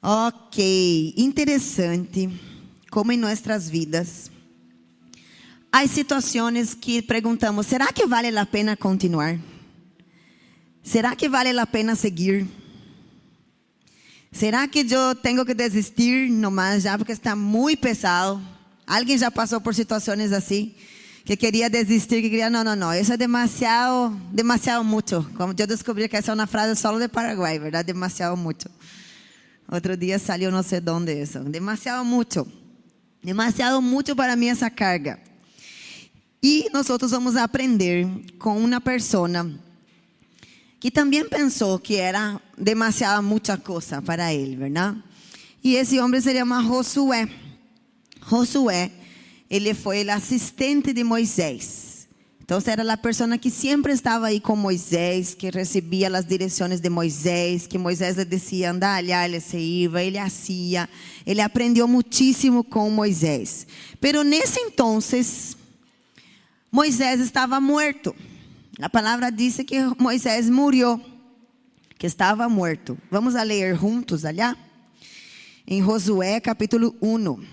Ok, interessante como em nossas vidas há situações que perguntamos: será que vale a pena continuar? Será que vale a pena seguir? Será que eu tenho que desistir nomás já porque está muito pesado? Alguém já passou por situações assim? Que queria desistir, que queria, não, isso é demasiado muito. Como eu descobri que essa é uma frase solo de Paraguai, verdade? Demasiado muito. Outro dia saiu não sei de onde isso. Demasiado muito para mim essa carga. E nós vamos aprender com uma pessoa que também pensou que era demasiado muita coisa para ele, verdade? E esse homem se chama Josué. Josué, ele foi o assistente de Moisés. Então, era a pessoa que sempre estava aí com Moisés, que recebia as direções de Moisés, que Moisés lhe dizia, anda allá, ele se ia, ele hacía. Ele aprendeu muitíssimo com Moisés. Pero nesse entonces, Moisés estava morto. A palavra diz que Moisés morreu, que estava morto. Vamos a ler juntos allá? Em Josué capítulo 1.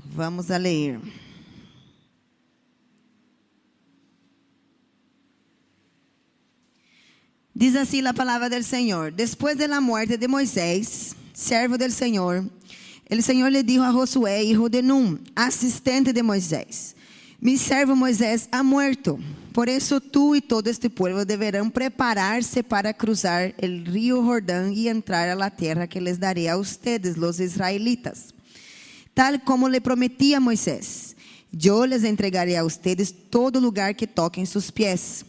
Vamos a ler. Diz assim a palavra do Senhor: Depois da morte de Moisés, servo do Senhor, o Senhor lhe disse a Josué, hijo de Nun, assistente de Moisés: Mi servo Moisés ha muerto. Por isso tu e todo este povo deverão preparar-se para cruzar o rio Jordão e entrar a la terra que les daré a ustedes, los israelitas. Tal como le prometí a Moisés, yo les entregaré a ustedes todo lugar que toquem sus pies.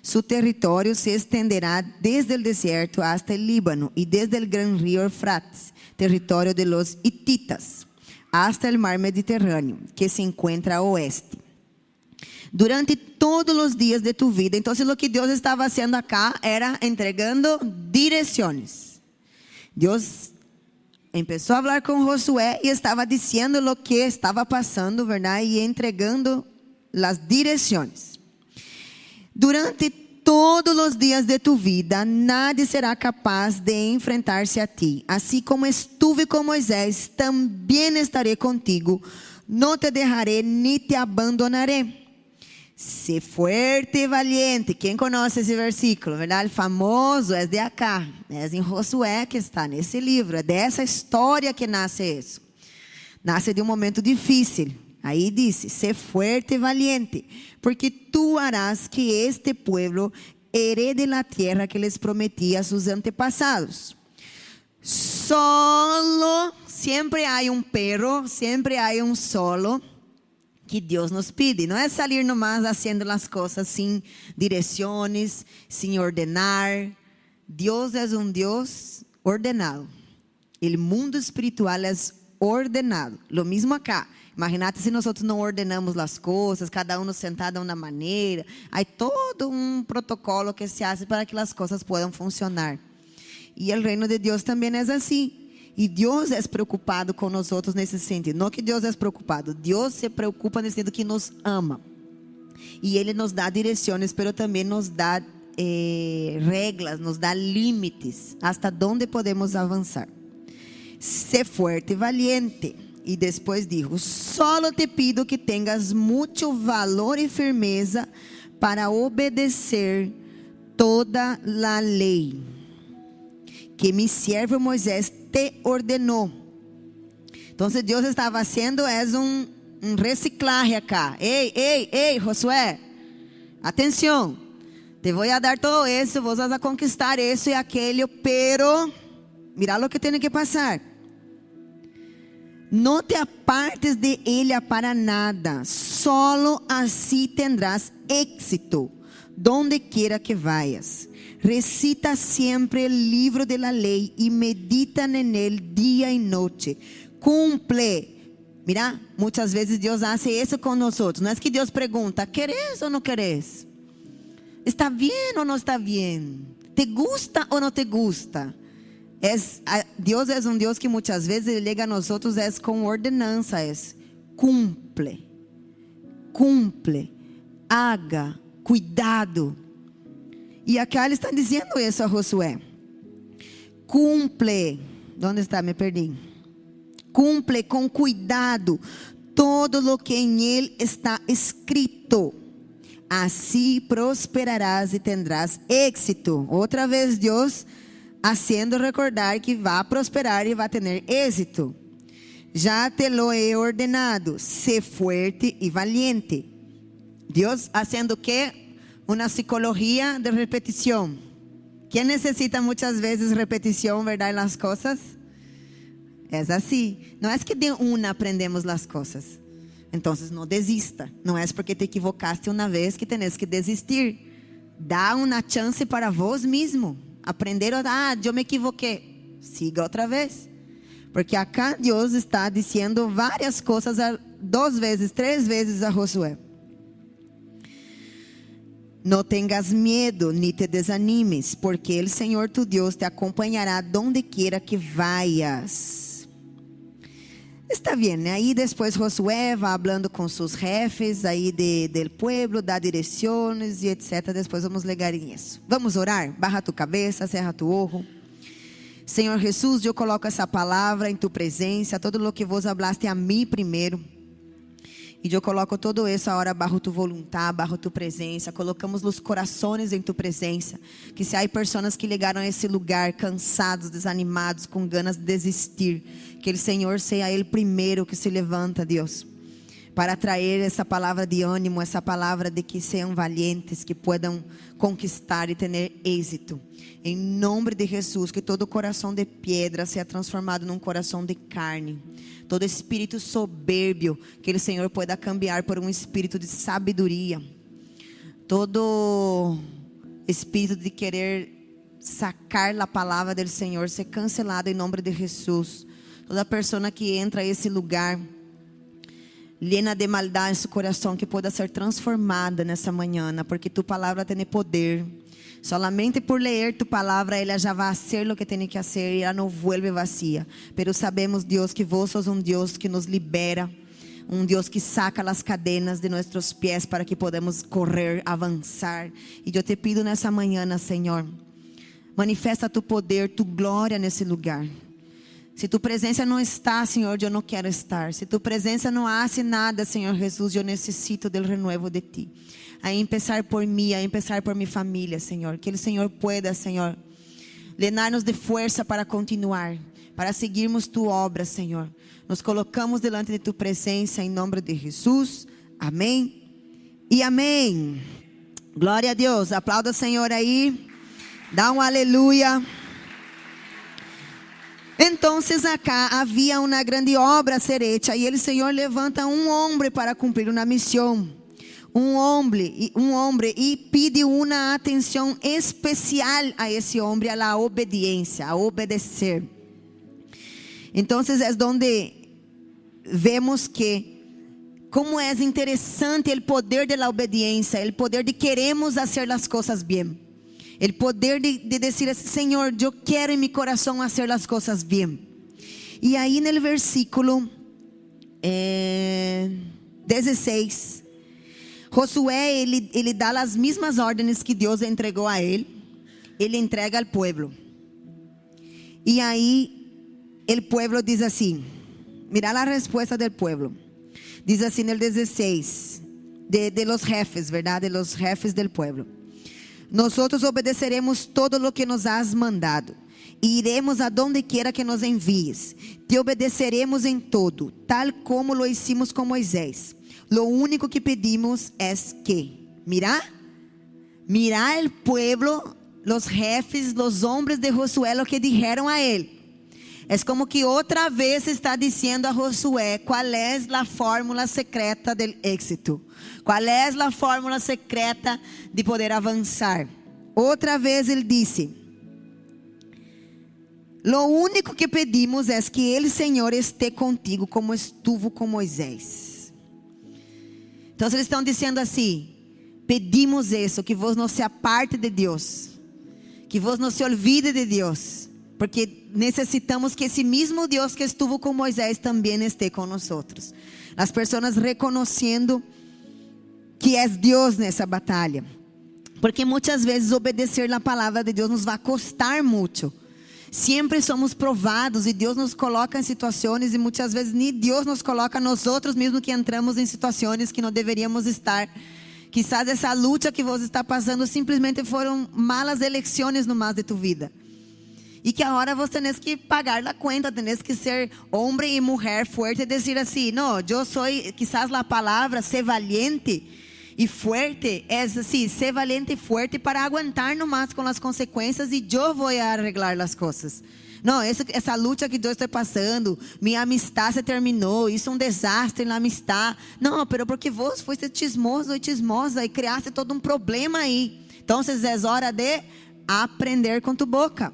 Su território se estenderá desde el desierto hasta el Líbano y desde el gran río Eufrates, território de los hititas, hasta el mar Mediterrâneo, que se encuentra a oeste. Durante todos os dias de tu vida. Então, o que Deus estava fazendo acá era entregando direções. Deus começou a falar com Josué e estava dizendo o que estava passando, verdade? E entregando as direções. Durante todos os dias de tu vida, nadie será capaz de enfrentar-se a ti. Assim como estuve com Moisés, também estarei contigo. Não te deixarei ni te abandonarei. Sé fuerte e valiente. Quem conhece esse versículo, verdade? Famoso, é de acá. É em Josué que está nesse livro. É dessa história que nasce isso. Nasce de um momento difícil. Aí disse, sé fuerte e valiente, porque tu harás que este pueblo herede la tierra que les prometí a sus antepassados. Solo, sempre há um pero, sempre há um solo que Deus nos pide. Não é sair nomás haciendo as coisas sem direções, sem ordenar. Deus é um Deus ordenado. O mundo espiritual é ordenado. Lo mismo acá. Imagínate se nós não ordenamos as coisas, cada um sentado de uma maneira. Há todo um protocolo que se hace para que as coisas possam funcionar. E o reino de Deus também é assim. E Deus é preocupado com nós outros nesse sentido. Não que Deus é preocupado. Deus se preocupa nesse sentido que nos ama. E Ele nos dá direções, mas também nos dá regras, nos dá limites. Hasta onde podemos avançar. Sé fuerte e valiente. E depois dijo, solo te pido que tengas muito valor e firmeza para obedecer toda a lei que mi siervo Moisés te ordenou. Então, Deus estava fazendo um reciclaje acá. Ei, Josué, atenção, te vou a dar todo isso, vos vas a conquistar isso e aquilo, pero mira lo que tem que passar. No te apartes de ella para nada, solo así tendrás éxito, donde quiera que vayas. Recita siempre el libro de la ley y medita en él día y noche. Cumple. Mira, muchas veces Dios hace eso con nosotros. No es que Dios pregunta, ¿querés o no querés? ¿Está bien o no está bien? ¿Te gusta o no te gusta? Deus é um Deus que muitas vezes Ele liga a nós outros com ordenança, cumple, haga, cuidado. E aqui Ele está dizendo isso a Josué. cumple. ¿Dónde está? Me perdí. Cumple con cuidado todo lo que en él está escrito. Así prosperarás y tendrás éxito. Otra vez Dios haciendo recordar que va a prosperar y va a tener éxito. Ya te lo he ordenado, sé fuerte y valiente. Dios haciendo ¿qué? Una psicología de repetición. ¿Quién necesita muchas veces repetición, verdad, en las cosas? Es así. No es que de una aprendemos las cosas. Entonces no desista. No es porque te equivocaste una vez que tenés que desistir. Dá una chance para vos mismo. Aprender, yo me equivoqué. Siga otra vez. Porque acá Dios está diciendo varias cosas 2 veces, 3 veces a Josué. No tengas miedo ni te desanimes, porque el Señor tu Dios te acompañará donde quiera que vayas. Está bien, né? Aí depois Josué vai falando com seus jefes aí del pueblo, dá direções e etc. Depois vamos ligar isso. Vamos orar? Barra tu cabeça, cerra tu ojo. Senhor Jesus, eu coloco essa palavra em tu presença, todo lo que vos hablaste a mim primeiro. E eu coloco todo isso agora barro tu voluntad, barro tu presença. Colocamos os corações em tu presença. Que se há pessoas que chegaram a esse lugar cansados, desanimados, com ganas de desistir, que o Senhor seja Ele primeiro que se levanta, Deus, para trazer essa palavra de ânimo, essa palavra de que sejam valientes, que puedan conquistar e ter êxito. Em nome de Jesus, que todo coração de pedra seja transformado num coração de carne. Todo espírito soberbio, que o Senhor pueda cambiar por um espírito de sabedoria. Todo espírito de querer sacar a palavra do Senhor ser cancelado em nome de Jesus. Toda pessoa que entra a esse lugar llena de maldade em seu coração, que pueda ser transformada nessa manhã, porque tu palavra tem poder. Solamente por ler tu palavra, ela já vai fazer o que tem que fazer e ela não vuelve vazia. Pero sabemos, Deus, que vos sos um Deus que nos libera, um Deus que saca as cadenas de nossos pés para que podamos correr, avançar. E eu te pido nessa manhã, Senhor, manifesta tu poder, tu glória nesse lugar. Se tu presença não está, Senhor, eu não quero estar. Se tu presença não hace nada, Senhor Jesus, eu necessito do renovo de ti. A empezar por mim, a empezar por minha família, Senhor. Que o Senhor pueda, Senhor, llenar-nos de força para continuar, para seguirmos tu obra, Senhor. Nos colocamos delante de tu presença em nome de Jesus. Amém e amém. Glória a Deus. Aplauda o Senhor aí. Dá um aleluia. Então, acá havia uma grande obra a ser hecha e o Senhor levanta um homem para cumprir uma missão. Um homem e pide uma atenção especial a esse homem, a la obediência, a obedecer. Então, é onde vemos que como é interessante o poder da obediência, o poder de queremos fazer as coisas bem, o poder de dizer assim, Senhor, eu quero em meu coração fazer as coisas bem. E aí no versículo 16, Josué, ele dá as mesmas ordens que Deus entregou a ele entrega ao povo. E aí, o povo diz assim, mira a resposta do povo. Diz assim no 16, de los jefes, verdade? De los jefes del pueblo. Nosotros obedeceremos todo lo que nos has mandado. E iremos a donde quiera que nos envíes. Te obedeceremos em todo, tal como lo hicimos com Moisés. Lo único que pedimos es que, mira el pueblo, los jefes, los hombres de Josué, lo que dijeron a él. Es como que otra vez está diciendo a Josué cuál es la fórmula secreta del éxito. Cuál es la fórmula secreta de poder avanzar. Outra vez ele disse: lo único que pedimos es que el Señor esté contigo como estuvo com Moisés. Então eles estão dizendo assim: pedimos isso, que vos não se aparte de Deus, que vos não se olvide de Deus, porque necessitamos que esse mesmo Deus que estuvo com Moisés também esteja com nós. As pessoas reconhecendo que é Deus nessa batalha, porque muitas vezes obedecer a palavra de Deus nos vai custar muito. Sempre somos provados e Deus nos coloca em situações e muitas vezes nem Deus nos coloca nós outros mesmo que entramos em situações que não deveríamos estar. Quizás essa luta que você está passando simplesmente foram malas eleições no mais de tu vida. E que agora você tem que pagar a conta, tem que ser homem e mulher forte e dizer assim, não, eu sou, quizás a palavra ser valiente e fuerte é assim, ser valiente e fuerte para aguentar nomás com as consequências e eu vou arreglar as coisas. Não, essa luta que eu estou passando, minha amistade se terminou, isso é um desastre na amistade. Não, pero porque você foste chismoso e chismosa e criaste todo um problema aí. Então, é hora de aprender com tu boca.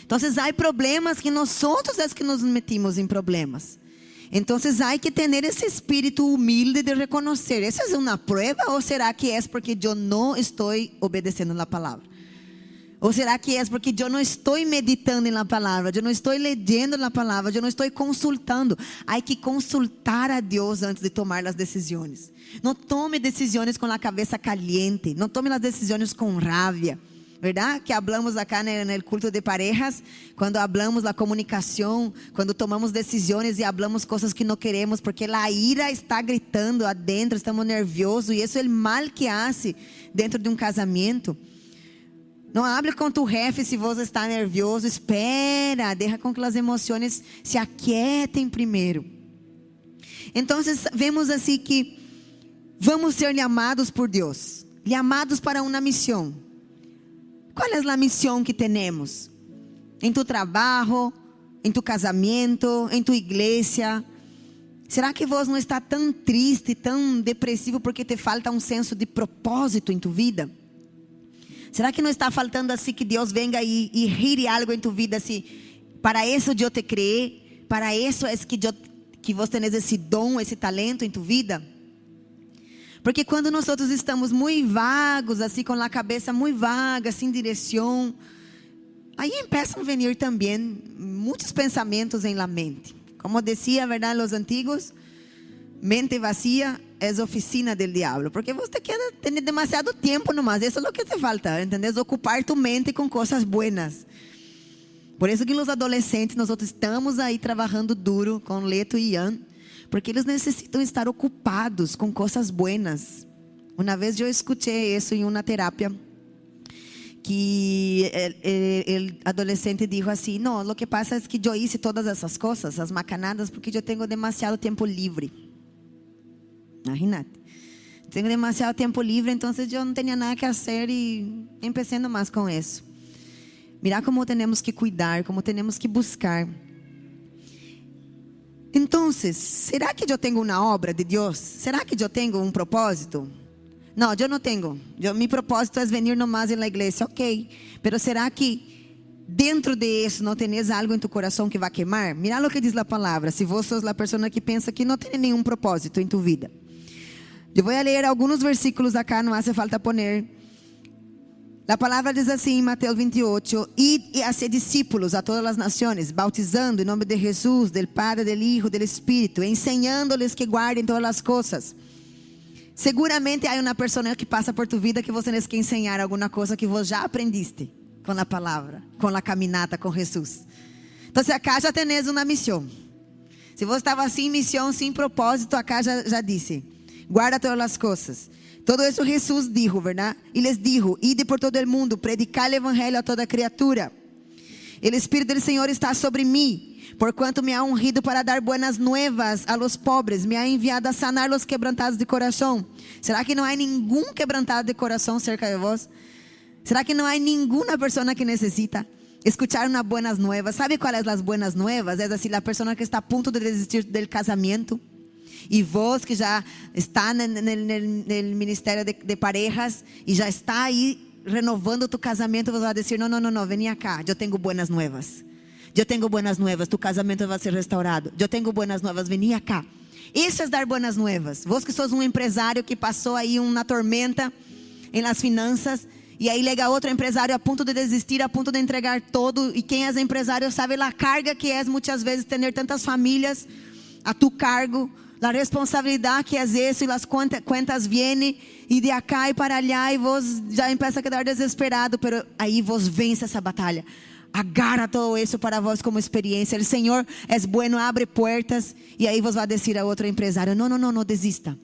Então, há problemas que nós outros é que nos metimos em problemas. Então, há que ter esse espírito humilde de reconhecer. Essa é uma prova ou será que é porque eu não estou obedecendo a palavra? Ou será que é porque eu não estou meditando na palavra, eu não estou lendo na palavra, eu não estou consultando? Há que consultar a Deus antes de tomar as decisões. Não tome decisões com a cabeça caliente, não tome as decisões com raiva. ¿Verdad? Que hablamos acá no culto de parejas, quando hablamos da comunicação, quando tomamos decisões e hablamos coisas que não queremos, porque a ira está gritando adentro, estamos nerviosos, e isso é o mal que hace dentro de um casamento. Não hable com tu jefe se você está nervioso, espera, deixa com que as emoções se aquietem primeiro. Então, vemos assim que vamos ser chamados por Deus, chamados para uma missão. Qual é a missão que temos? Em tu trabalho, em tu casamento, em tu igreja. Será que você não está tão triste, tão depressivo porque te falta um senso de propósito em tu vida? Será que não está faltando assim que Deus venga e gire algo em tu vida assim? Para isso eu te criei, para isso é que você tem esse dom, esse talento em tu vida? Porque quando nós outros estamos muito vagos, assim, com a cabeça muito vaga, sem direção, aí começam a vir também muitos pensamentos em la mente. Como dizia, verdade, os antigos, mente vazia é oficina do diabo. Porque você quer ter demasiado tempo nomás, isso é o que te falta, entendeu? Ocupar tu mente com coisas buenas. Por isso que os adolescentes, nós outros estamos aí trabalhando duro com Leto e Ian, porque eles necessitam estar ocupados com coisas buenas. Uma vez eu escutei isso em uma terapia, que o adolescente disse assim, não, o que passa é que eu hice todas essas coisas, as macanadas, porque eu tenho demasiado tempo livre. Imagínate. Tenho demasiado tempo livre, então eu não tinha nada que fazer e empecendo mais com isso. Mira como temos que cuidar, como temos que buscar. Então, será que eu tenho uma obra de Deus? Será que eu tenho um propósito? Não, eu não tenho. Meu propósito é venir nomás na igreja, ok. Mas será que dentro de isso não tens algo em tu coração que vai queimar? Mira o que diz a palavra. Se você sos a pessoa que pensa que não tem nenhum propósito em tu vida. Eu vou ler alguns versículos acá, não hace falta poner. A palavra diz assim em Mateus 28, id e hacer discípulos a todas as nações, bautizando em nome de Jesus, del Padre, del Hijo, del Espírito, ensinando-lhes que guardem todas as coisas. Seguramente há uma pessoa que passa por tu vida que você tem que ensinar alguma coisa que você já aprendiste com a palavra, com a caminhada com Jesus. Então, acá já tens uma missão. Se você estava sem missão, sem propósito, acá já disse, guarda todas as coisas. Todo isso Jesus dijo, verdade? E les dijo, ide por todo el mundo, predicar o evangelho a toda criatura. O Espírito do Senhor está sobre mim, porquanto me ha ungido para dar buenas nuevas a los pobres, me ha enviado a sanar los quebrantados de coração. Será que não há nenhum quebrantado de coração cerca de vós? Será que não há nenhuma pessoa que necessita escuchar umas buenas nuevas? ¿Sabe cuáles as buenas nuevas? É assim, a pessoa que está a ponto de desistir do casamento. E vos que já está no ministério de parejas e já está aí renovando tu casamento, você vai dizer, não, vem cá, eu tenho buenas nuevas. Eu tenho buenas nuevas, tu casamento vai ser restaurado. Eu tenho buenas nuevas, vem cá. Isso é dar buenas nuevas. Vos que sos um empresário que passou aí uma tormenta em las finanças, e aí lega outro empresário a ponto de desistir, a ponto de entregar todo, e quem é empresário sabe a carga que é muitas vezes ter tantas famílias a tu cargo, a responsabilidade que é isso, e as contas vêm, e de acá e para allá, e vos já começa a quedar desesperado, pero aí vos vence essa batalha. Agarra todo isso para vos como experiência. O Senhor é bueno, abre portas. E aí vos vai dizer a outro empresário: não desista.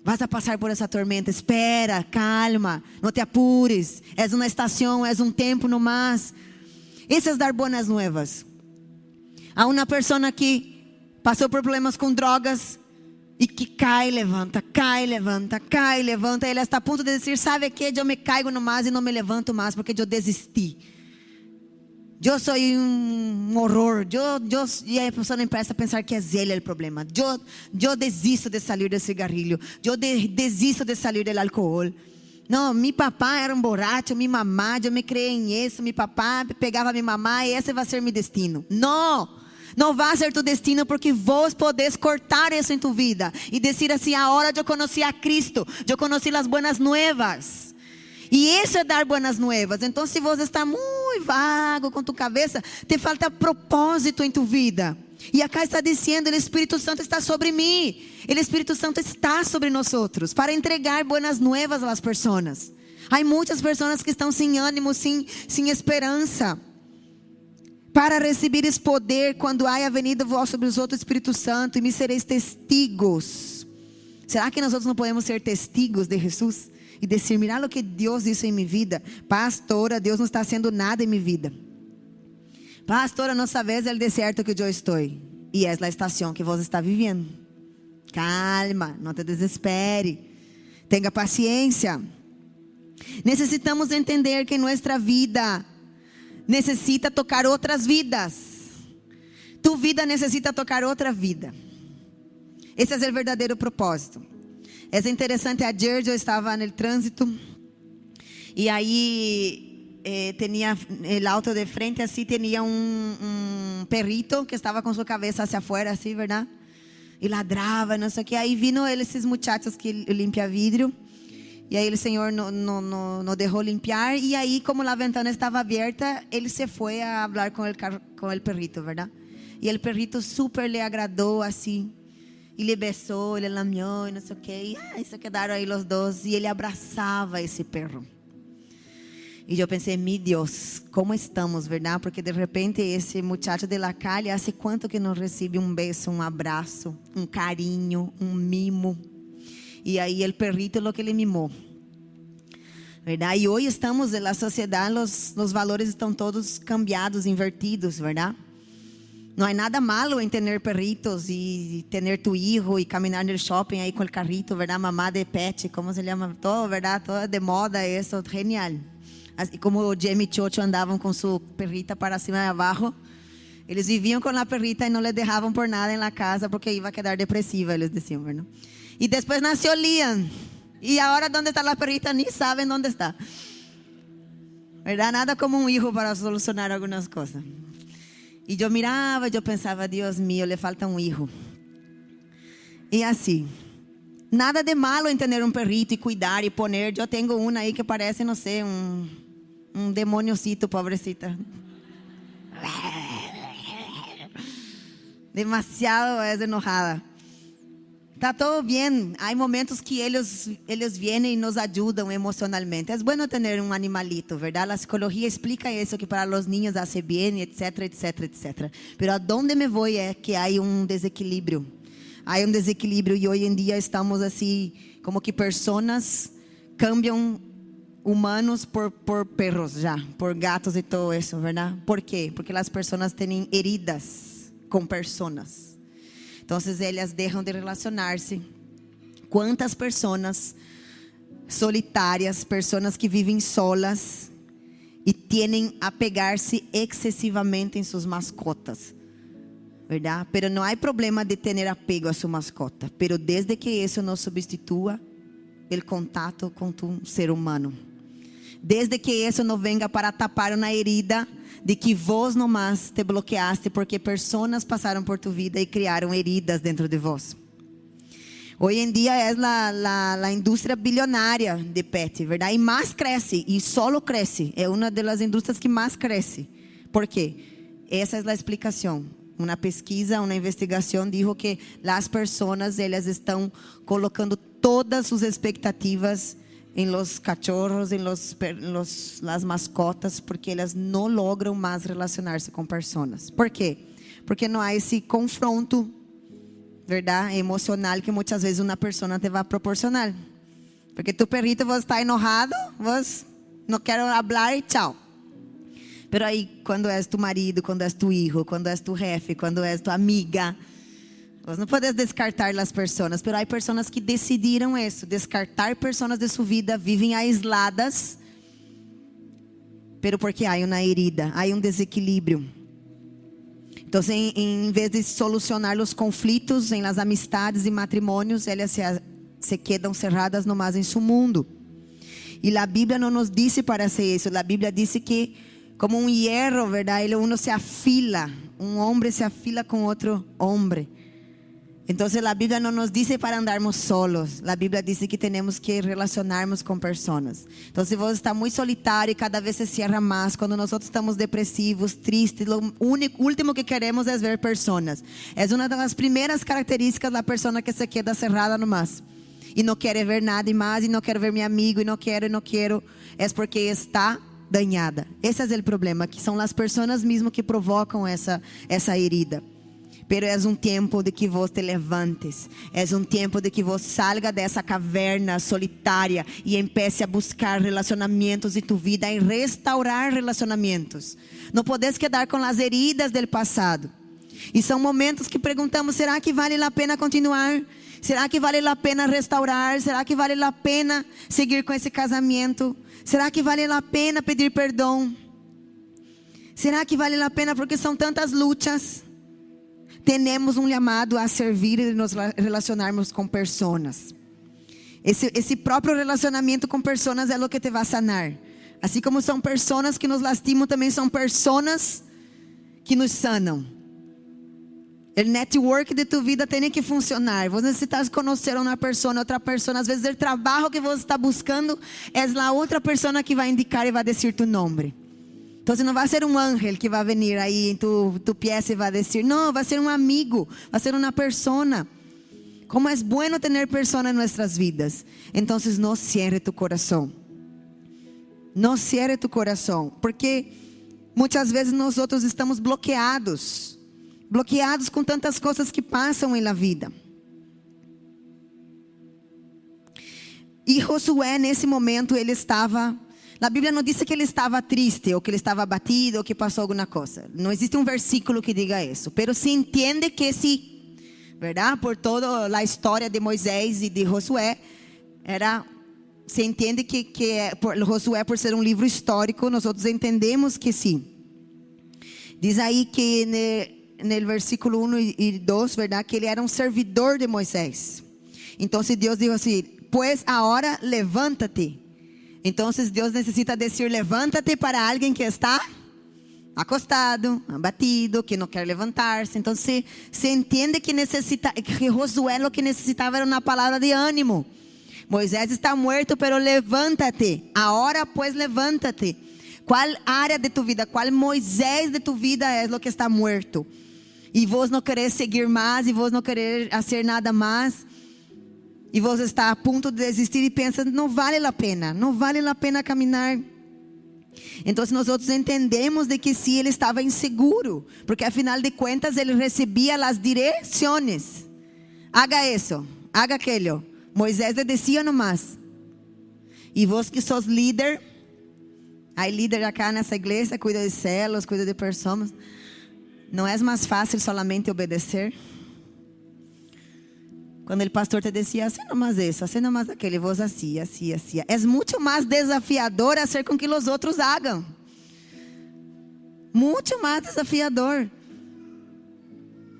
Vas a passar por essa tormenta. Espera, calma, não te apures. És uma estação, és um tempo no mais. Isso é dar boas novas. Há uma pessoa que passou por problemas com drogas e que cai, levanta, cai, levanta, cai, levanta. Ele está a ponto de dizer: sabe que eu me caigo no mais e não me levanto mais porque eu desisti. Eu sou um horror. E a pessoa empieza a pensar que é ele o problema. Eu desisto de sair do cigarrilho. Eu desisto de sair do álcool. Não, meu papá era um borracho, minha mamá, eu me criei em isso. Meu papá pegava minha mamá e esse vai ser meu destino. Não vai ser tu destino, porque vos podes cortar isso em tu vida e dizer assim: agora eu conheci a Cristo, eu conheci as buenas nuevas. E isso é dar buenas nuevas. Então, se você está muito vago com tu cabeça, te falta propósito em tu vida. E acá está dizendo: o Espírito Santo está sobre mim. O Espírito Santo está sobre nós outros para entregar buenas nuevas às pessoas. Há muitas pessoas que estão sem ânimo, sem esperança. Para receber esse poder, quando haya venido vós sobre os outros, Espírito Santo, e me sereis testigos. Será que nós outros não podemos ser testigos de Jesus? E dizer: mira o que Deus hizo em minha vida. Pastora, Deus não está haciendo nada em minha vida. Pastora, não sabes o deserto que eu estou. E é a estação que você está vivendo. Calma, não te desespere. Tenha paciência. Necessitamos entender que nossa vida necessita tocar outras vidas. Tu vida necessita tocar outra vida. Esse é o verdadeiro propósito. É interessante, ayer eu estava no trânsito e aí tinha o auto de frente, assim, tinha um perrito que estava com sua cabeça hacia afuera, assim, verdade? E ladrava, não sei o que. Aí vino esses muchachos que limpam vidro. E aí o Senhor não deixou limpar. E aí, como a ventana estava aberta, ele se foi a falar com o perrito, verdade? E o perrito super le agradou, assim. E le besou, ele lamiou, e não sei o que. E se quedaram aí os dois. E ele abraçava esse perro. E eu pensei: meu Deus, como estamos, verdade? Porque de repente esse muchacho de la calle, hace quanto que não recebe um beijo, um abraço, um carinho, um mimo. E aí o perrito é o que ele mimou, verdade? E hoje estamos na sociedade, os valores estão todos cambiados, invertidos, verdade? Não há nada malo em ter perritos e ter tu hijo e caminhar no shopping aí com o carrito, verdade? Mamá de pet, como se chama, todo, verdade? Todo de moda, isso, genial. Assim como o Jamie e Chocho andavam com sua perrita para cima e abaixo, eles viviam com a perrita e não le deixavam por nada na casa porque ia quedar depressiva, eles diziam, verdade? E depois nasceu Liam. E agora onde está a perrita nem sabem onde está. Verdade? Nada como um hijo para solucionar algumas coisas. E eu mirava, eu pensava: Deus mío, le falta um hijo. E assim, nada de malo em ter um perrito e cuidar e poner. Eu tenho uma aí que parece, não sei, um demôniocito, pobrecita. Demasiado é enojada. Está todo bem. Há momentos que eles vêm e nos ajudam emocionalmente. É bom ter um animalito, verdade? A psicologia explica isso, que para os niños hace bem, etc, etc, etc. Pero a donde me vou é que há um desequilíbrio. Há um desequilíbrio e hoje em dia estamos assim, como que pessoas cambiam humanos por perros já, por gatos e todo isso, verdade? ¿Por quê? Porque as pessoas têm heridas com pessoas. Então, elas deixam de relacionar-se. Quantas pessoas solitárias, pessoas que vivem solas e tendem a pegar-se excessivamente em suas mascotas, verdade? Pero não há problema de ter apego a sua mascota, pero desde que isso não substitua o contato com um ser humano, desde que isso não venga para tapar uma herida de que vos nomás te bloqueaste porque pessoas passaram por tu vida e criaram heridas dentro de vos. Hoje em dia é a indústria bilionária de pet, verdade? E mais cresce, e solo cresce. É uma das indústrias que mais cresce. ¿Por quê? Essa é a explicação. Uma pesquisa, uma investigação dijo que as pessoas, elas estão colocando todas suas expectativas em los cachorros, em las mascotas, porque elas não logram mais relacionar-se com pessoas. ¿Por quê? Porque não há esse confronto, verdade, emocional que muitas vezes uma pessoa te vai proporcionar. Porque tu perrito, você está enojado, você não quer falar e tchau. Pero aí, quando és tu marido, quando és tu filho, quando és tu jefe, quando és tu amiga, você não pode descartar as pessoas. Pero há pessoas que decidiram isso, descartar pessoas de sua vida, vivem aisladas, pero porque há uma herida, há desequilíbrio. Então, em vez de solucionar os conflitos em las amistades e matrimônios, elas se quedam cerradas nomás em seu mundo. E a Bíblia não nos disse para ser isso. A Bíblia disse que como um hierro, verdade, uno se afila, homem se afila com outro homem. Então, a Bíblia não nos diz para andarmos solos. A Bíblia diz que temos que relacionarmos com pessoas. Então, se você está muito solitário e cada vez se cierra mais, quando nós estamos depressivos, tristes, o último que queremos é ver pessoas. É uma das primeiras características da pessoa que se queda cerrada nomás. E não quer ver nada mais, e não quero ver meu amigo, e não quero. É porque está danhada. Esse é o problema, que são as pessoas mesmo que provocam essa herida. Pero é tempo de que vos te levantes. É tempo de que vos salga dessa caverna solitária e empiece a buscar relacionamentos em tu vida, em restaurar relacionamentos. Não podes quedar com as heridas do passado. E são momentos que perguntamos: será que vale a pena continuar? Será que vale a pena restaurar? Será que vale a pena seguir com esse casamento? Será que vale a pena pedir perdão? Será que vale a pena? Porque são tantas lutas. Temos chamado a servir e nos relacionarmos com pessoas. Esse próprio relacionamento com pessoas é o que te vai sanar. Assim como são pessoas que nos lastimam, também são pessoas que nos sanam. O network de tu vida tem que funcionar. Você necessita conhecer uma pessoa, outra pessoa. Às vezes o trabalho que você está buscando é a outra pessoa que vai indicar e vai dizer tu nome. Então, não vai ser um ángel que vai vir aí em tu pieza e vai dizer, não, vai ser um amigo, vai ser uma pessoa. Como é bueno ter pessoas em nossas vidas. Então, não cierre tu coração. Não cierre tu coração, porque muitas vezes nós outros estamos bloqueados com tantas coisas que passam na vida. E Josué, nesse momento, ele estava... A Bíblia não diz que ele estava triste, ou que ele estava abatido, ou que passou alguma coisa. Não existe versículo que diga isso. Pero se entende que sim, verdade? Por toda a história de Moisés e de Josué, se entende que Josué, por ser livro histórico, nós outros entendemos que sim. Diz aí que no versículo 1 e 2, verdade? Que ele era servidor de Moisés. Então, Deus disse assim: pues agora levanta-te. Então, Deus necessita dizer levanta-te para alguém que está acostado, abatido, que não quer levantar-se. Então, se entende que Josué o que necessitava era uma palavra de ânimo. Moisés está muerto, pero levanta-te. Agora, pues, levanta-te. Qual área de tu vida, qual Moisés de tu vida é o que está muerto? E vos não querer seguir mais, e vos não querer fazer nada mais. E você está a ponto de desistir e pensa, não vale a pena caminhar. Então, nós outros entendemos de que sim, ele estava inseguro, porque afinal de contas, ele recebia as direções. Haga isso, haga aquilo. Moisés lhe dizia nomás. E vos que sos líder, há líder acá nessa igreja, cuida de células, cuida de pessoas. Não é mais fácil solamente obedecer? Quando o pastor te dizia, assim nomás isso, assim nomás aquele, vos assim. É muito mais desafiador fazer com que os outros hagam. Muito mais desafiador.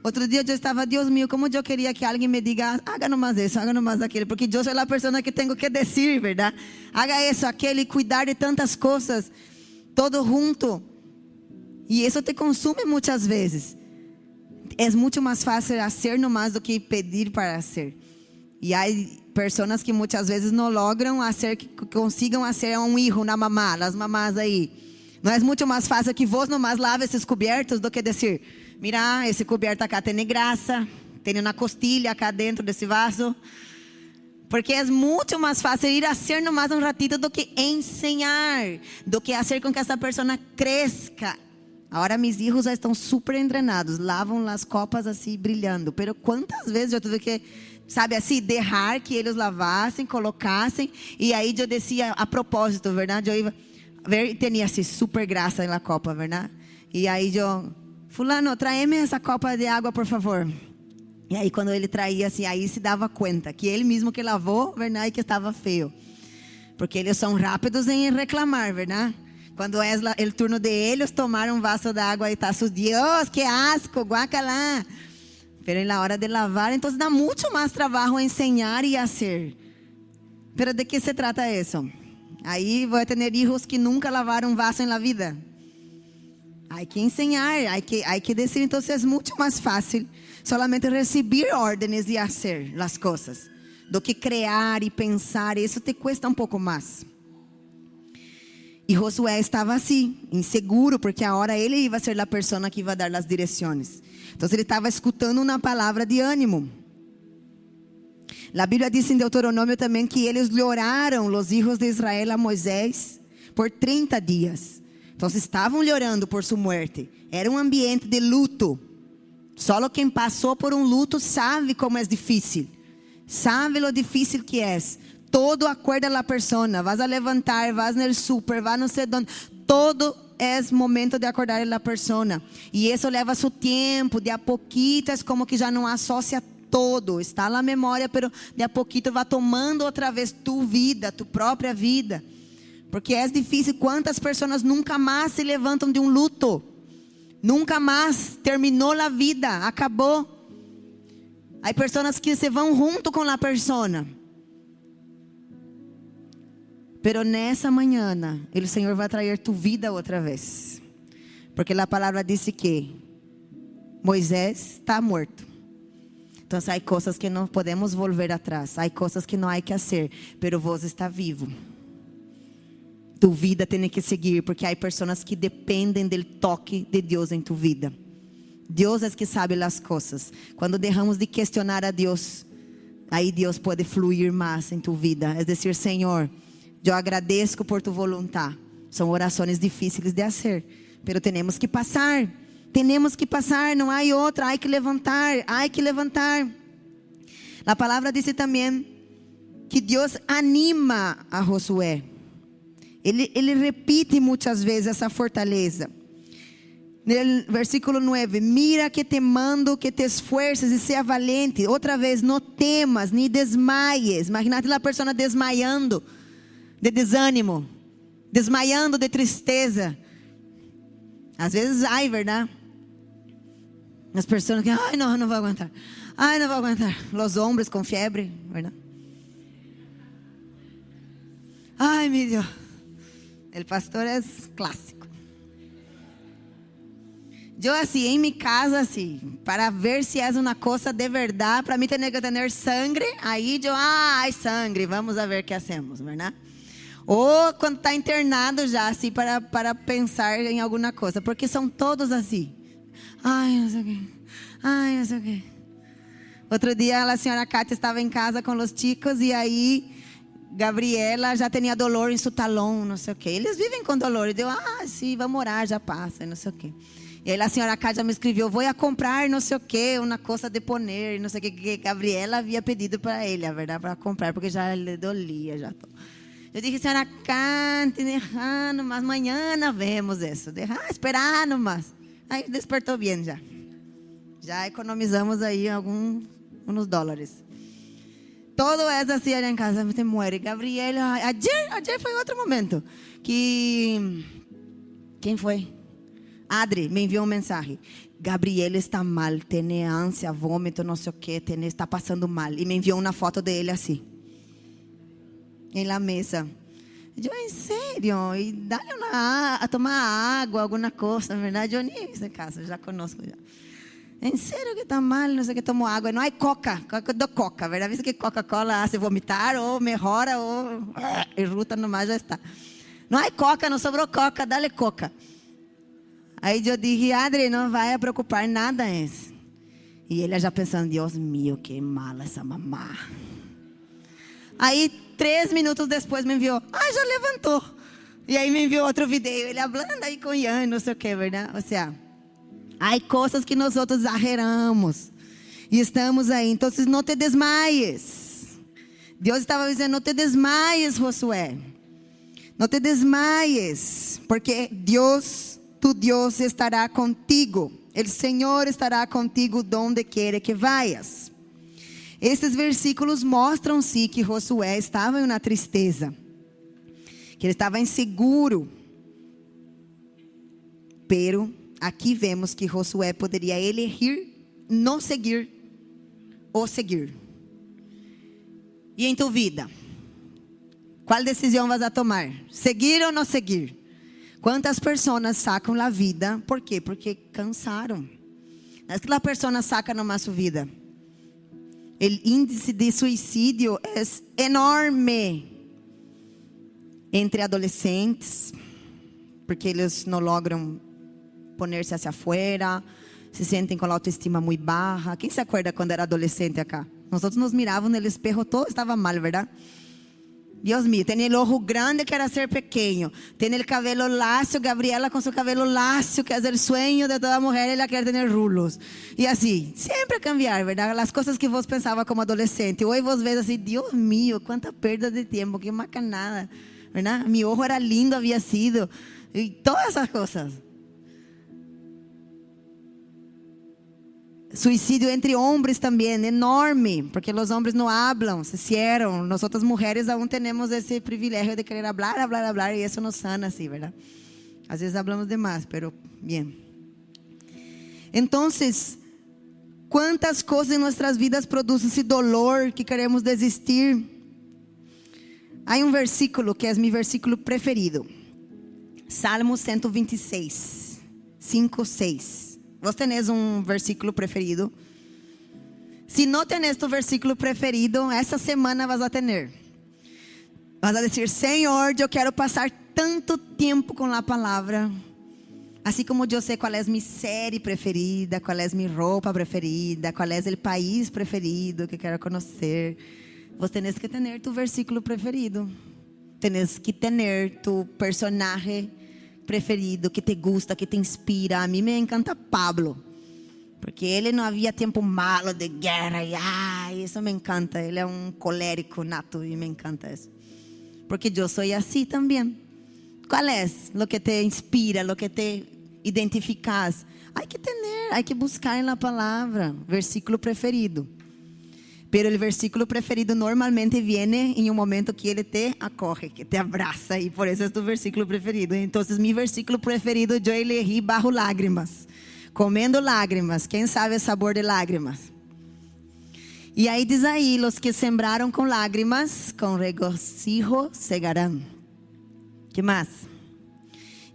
Outro dia eu estava, Deus mío, como eu queria que alguém me diga, haga nomás isso, haga nomás aquele, porque eu sou a pessoa que tenho que dizer, verdade? Haga isso, aquele, cuidar de tantas coisas, todo junto. E isso te consume muitas vezes. É muito mais fácil fazer nomás do que pedir para ser. E há pessoas que muitas vezes não logram fazer, que consigam fazer um filho, uma mamá, as mamás aí. Não é muito mais fácil que vos nomás lave esses cobertos do que dizer, mira, esse coberto acá tem graça, tem uma costilha acá dentro desse vaso. Porque é muito mais fácil ir a ser nomás um ratito do que ensinar, do que fazer com que essa pessoa cresça. Agora meus filhos já estão super entrenados, lavam as copas assim, brilhando. Pero quantas vezes eu tive que, sabe assim, deixar que eles lavassem, colocassem. E aí eu descia a propósito, verdade? Eu ia ver e tinha assim, super graça na copa, verdade? E aí eu, fulano, traz-me essa copa de água, por favor. E aí quando ele traía assim, aí se dava conta que ele mesmo que lavou, verdade, que estava feio. Porque eles são rápidos em reclamar, verdade? Quando é o turno de eles, tomar um vaso de água e está sujo. Deus, que asco, guacalá. Pero na hora de lavar, então dá muito mais trabalho ensinar e fazer. Pero de que se trata isso? Aí vou ter filhos que nunca lavaram um vaso na vida. Hay que ensinar, hay que decir. Então é muito mais fácil solamente receber ordens e fazer as coisas do que criar e pensar. Isso te cuesta um pouco mais. E Josué estava assim, inseguro, porque agora ele ia ser a pessoa que ia dar as direções. Então ele estava escutando uma palavra de ânimo. A Bíblia diz em Deuteronômio também que eles lloraram, os filhos de Israel, a Moisés por 30 dias. Então estavam llorando por sua morte. Era um ambiente de luto. Só quem passou por um luto sabe como é difícil. Sabe lo difícil que é. Todo acorda a persona. Vas a levantar, vas no super, vas no sei onde. Todo é momento de acordar a persona. E isso leva seu tempo. De a pouquito é como que já não associa todo. Está na memória, pero de a pouquito vai tomando outra vez tu vida, tu própria vida. Porque é difícil. Quantas pessoas nunca mais se levantam de um luto? Nunca mais terminou a vida, acabou. Há pessoas que se vão junto com a persona. Pero nessa manhã, o Senhor vai trazer tu vida outra vez. Porque a palavra disse que Moisés está morto. Então há coisas que não podemos volver atrás. Há coisas que não há que fazer. Pero vos está vivo. Tu vida tem que seguir. Porque há pessoas que dependem do toque de Deus em tu vida. Deus é que sabe as coisas. Quando deixamos de questionar a Deus, aí Deus pode fluir mais em tu vida. É dizer, Senhor, eu agradeço por tu vontade. São orações difíceis de fazer, pero temos que passar. Temos que passar, não há outra. Há que levantar, há que levantar. A palavra diz também que Deus anima a Josué. Ele repite muitas vezes essa fortaleza. No versículo 9: mira que te mando que te esfuerces e seja valente. Outra vez, não temas ni desmaies. Imagínate a pessoa desmaiando de desânimo, desmaiando de tristeza. Às vezes, ai, verdade? As pessoas que, ai, não vou aguentar. Ai, não vou aguentar. Os homens com febre, verdade? Ai, meu Deus. O pastor é clássico. Eu assim, em minha casa assim, para ver se é uma coisa de verdade, para mim tem que ter sangue, aí eu, ai, sangue, vamos a ver o que hacemos, verdade? Ou quando está internado já, assim, para pensar em alguma coisa, porque são todos assim. Ai, não sei o que. Ai, não sei o que. Outro dia a senhora Cátia estava em casa com os chicos e aí Gabriela já tinha dolor em seu talão, não sei o que. Eles vivem com dolor. E deu, sim, vamos orar, já passa, não sei o que. E aí a senhora Cátia me escreveu, vou a comprar não sei o que, uma coisa de poner, não sei o que Gabriela havia pedido para ele, a verdade, para comprar, porque já lhe dolia, já. Eu disse, senhora Cátia, deixando, mas amanhã não vemos isso. Esperar nomás. Aí despertou bem já. Já economizamos aí uns dólares. Todo é assim ali em casa, você muere. Gabriela, ayer foi outro momento que quem foi? Adri me enviou uma mensagem. Gabriela está mal, tem ânsia, vômito, não sei o que, está passando mal. E me enviou uma foto dele assim, em la mesa. Eu, em sério? E dá-lhe a tomar água, alguma coisa, na verdade. Eu nem nesse caso, já conosco já. Em sério que está mal, não sei o que, tomo água. Não há coca, do coca, verdade? Viste que Coca-Cola hace vomitar, ou melhora, ou irruta nomás, já está. Não há coca, não sobrou coca, dá-lhe coca. Aí eu disse, Adri, não vai a preocupar nada isso. E ele já pensando, Deus meu, que mala essa mamá. Aí 3 minutos depois me enviou, já levantou. E aí me enviou outro vídeo, ele falando aí com Ian, não sei o que, verdade? Ou seja, há coisas que nós outros exageramos. E estamos aí, então não te desmaies. Deus estava dizendo, não te desmaies, Josué. Não te desmaies, porque Deus, tu Deus estará contigo. O Senhor estará contigo donde quer que vayas. Esses versículos mostram-se que Josué estava em uma tristeza, que ele estava inseguro. Pero aqui vemos que Josué poderia elegir não seguir ou seguir. E em tua vida, qual decisão vas a tomar? Seguir ou não seguir? Quantas pessoas sacam a vida? ¿Por quê? Porque cansaram. Não é que a pessoa saca nomás sua vida. O índice de suicídio é enorme entre adolescentes, porque eles não logram poner-se hacia afuera, se sentem com a autoestima muito baixa. Quem se acorda quando era adolescente acá? Nós outros nos mirávamos no espejo, todo estava mal, verdade? Deus mío, tem o ojo grande que era ser pequeno, tem o cabelo lacio, Gabriela com seu cabelo lacio, que é o sonho de toda mulher, ela quer ter rulos. E assim, sempre a cambiar, verdade? As coisas que vos pensava como adolescente, hoje vos vês assim, Deus mío, quanta perda de tempo, que macanada, verdade? Meu ojo era lindo, havia sido, e todas essas coisas. Suicídio entre homens também, enorme, porque os homens não hablam, se cierram. Nós outras mulheres aún temos esse privilégio de querer hablar, e isso nos sana, assim, verdade? Às vezes hablamos demais, pero bem. Então, quantas coisas em nossas vidas produzem esse dolor que queremos desistir? Há um versículo que é meu versículo preferido. Salmo 126, 5, 6. Vos tenés um versículo preferido? Se não tenés tu versículo preferido, essa semana vas a ter. Vas a dizer, Senhor, eu quero passar tanto tempo com a palavra. Assim como eu sei qual é minha série preferida, qual é minha roupa preferida, qual é o país preferido que quero conhecer. Vos tenés que ter tu versículo preferido. Tenés que ter tu personagem preferido, que te gusta, que te inspira. A mim me encanta Pablo, porque ele não havia tempo malo de guerra, e isso me encanta. Ele é um colérico nato e me encanta isso, porque eu sou assim também. Qual é o que te inspira, o que te identificas? Há que buscar na palavra, versículo preferido. Pero o versículo preferido normalmente viene em um momento que ele te acorre, que te abraça, e por isso é tu versículo preferido. Então, meu versículo preferido eu elegi bajo lágrimas, comendo lágrimas. Quem sabe o sabor de lágrimas? E aí diz aí, os que sembraram com lágrimas, com regocijo segarão. Que mais?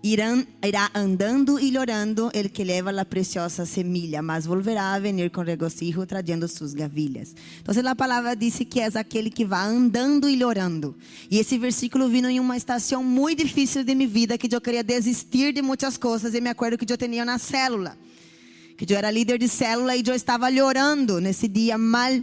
Irá andando e llorando el que leva a preciosa semilla, mas volverá a venir com regocijo trayendo suas gavilhas. Então a palavra diz que é aquele que vai andando e llorando. E esse versículo vino em uma estação muito difícil de minha vida, que eu queria desistir de muitas coisas. E me acordo que eu tinha na célula, que eu era líder de célula, e eu estava chorando nesse dia mal.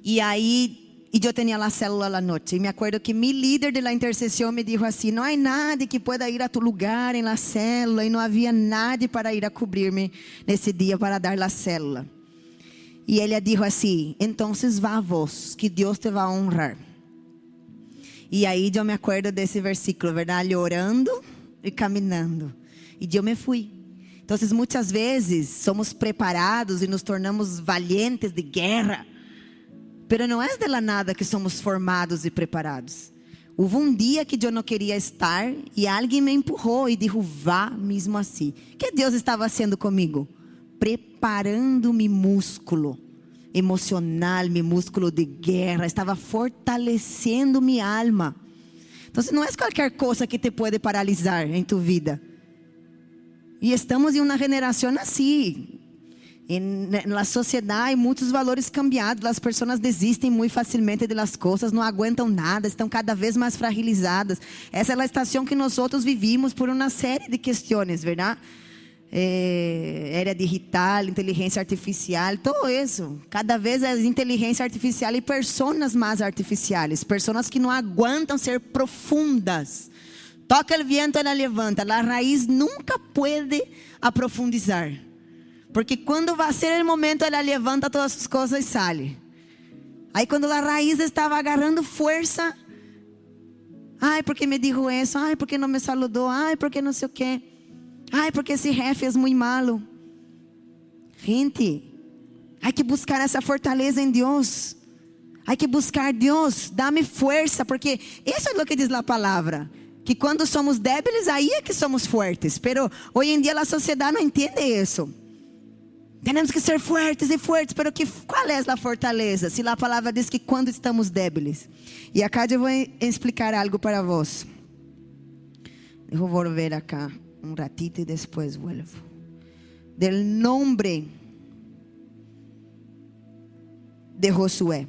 E aí eu tinha a célula à noite. E me acordo que meu líder de la intercessão me disse assim: não há nada que pueda ir a tu lugar em la célula. E não havia nada para ir a cobrir-me nesse dia para dar la célula. E ele disse assim: então vá vos, que Deus te vai honrar. E aí eu me acordo desse versículo, verdade? Orando e caminhando. E eu me fui. Então, muitas vezes somos preparados e nos tornamos valientes de guerra. Pero não é de la nada que somos formados e preparados. Houve um dia que eu não queria estar e alguém me empurrou e disse: vá mesmo assim. O que Deus estava fazendo comigo? Preparando meu músculo emocional, meu músculo de guerra. Estava fortalecendo minha alma. Então não é qualquer coisa que te pode paralisar em tu vida. E estamos em uma geração assim. Na sociedade, muitos valores cambiados. As pessoas desistem muito facilmente das coisas, não aguentam nada, estão cada vez mais fragilizadas. Essa é a estação que nós outros vivimos por uma série de questões, verdade? era digital, inteligência artificial, todo isso. Cada vez é inteligência artificial e pessoas mais artificiais, pessoas que não aguentam ser profundas. Toca o viento, ela levanta. A raiz nunca pode aprofundizar, porque quando vai ser o momento, ela levanta todas as coisas e sai. Aí quando a raiz estava agarrando força, ai, porque me dijo isso, ai, porque não me saludou, ai, porque não sei o quê, ai, porque esse jefe é muito malo. Gente, há que buscar essa fortaleza em Deus. Há que buscar Deus, dá-me força, porque isso é o que diz a palavra, que quando somos débiles, aí é que somos fortes. Pero hoje em dia a sociedade não entende isso. Temos que ser fortes e fortes, pero qual é a fortaleza? Se a palavra diz que quando estamos débiles. E acá eu vou explicar algo para vós. Eu vou volver acá ratito e depois vuelvo. Del nombre de Josué.